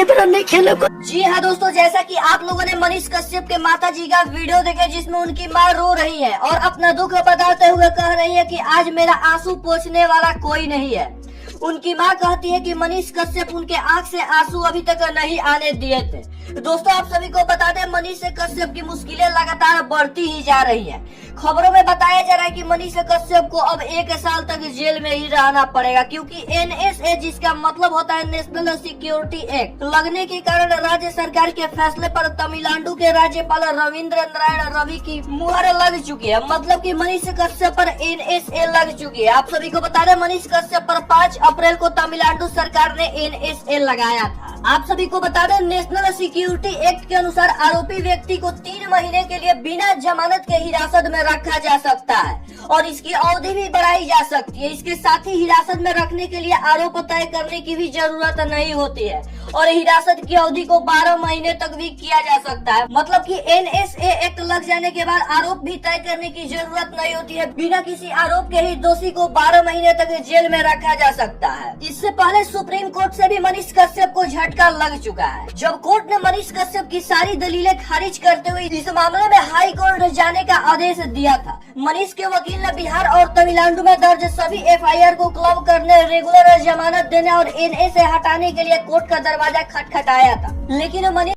इधर नहीं खेलो। जी हाँ दोस्तों, जैसा कि आप लोगों ने मनीष कश्यप के माता जी का वीडियो देखे जिसमें उनकी माँ रो रही है और अपना दुख बताते हुए कह रही है कि आज मेरा आंसू पोंछने वाला कोई नहीं है। उनकी माँ कहती है कि मनीष कश्यप उनके आंख से आंसू अभी तक नहीं आने दिए थे। दोस्तों आप सभी को बता दें, मनीष कश्यप की मुश्किलें लगातार बढ़ती ही जा रही है। खबरों में बताया जा रहा है कि मनीष कश्यप को अब 1 साल तक जेल में ही रहना पड़ेगा, क्योंकि NSA जिसका मतलब होता है नेशनल सिक्योरिटी एक्ट लगने के कारण राज्य सरकार के फैसले पर तमिलनाडु के राज्यपाल रविंद्र नारायण रवि की मुहर लग चुकी है। मतलब कि मनीष कश्यप पर NSA लग चुकी है। आप सभी को बता दें, मनीष कश्यप पर 5 अप्रैल को तमिलनाडु सरकार ने NSA लगाया था। आप सभी को बता दें, नेशनल सिक्योरिटी एक्ट के अनुसार आरोपी व्यक्ति को 3 महीने के लिए बिना जमानत के हिरासत में रखा जा सकता है और इसकी अवधि भी बढ़ाई जा सकती है। इसके साथ ही हिरासत में रखने के लिए आरोप तय करने की भी जरूरत नहीं होती है और हिरासत की अवधि को 12 महीने तक भी किया जा सकता है। मतलब कि NSA एक्ट लग जाने के बाद आरोप भी तय करने की जरूरत नहीं होती है। बिना किसी आरोप के ही दोषी को 12 महीने तक जेल में रखा जा सकता है। इससे पहले सुप्रीम कोर्ट से भी मनीष कश्यप को झटका लग चुका है, जब कोर्ट ने मनीष कश्यप की सारी दलीलें खारिज करते हुए इस मामले में हाई कोर्ट जाने का आदेश दिया था। मनीष के वकील ने बिहार और तमिलनाडु में दर्ज सभी FIR को क्लब करने, रेगुलर जमानत देने और NSA हटाने के लिए कोर्ट का दरवाजा खटखटाया था, लेकिन मनीष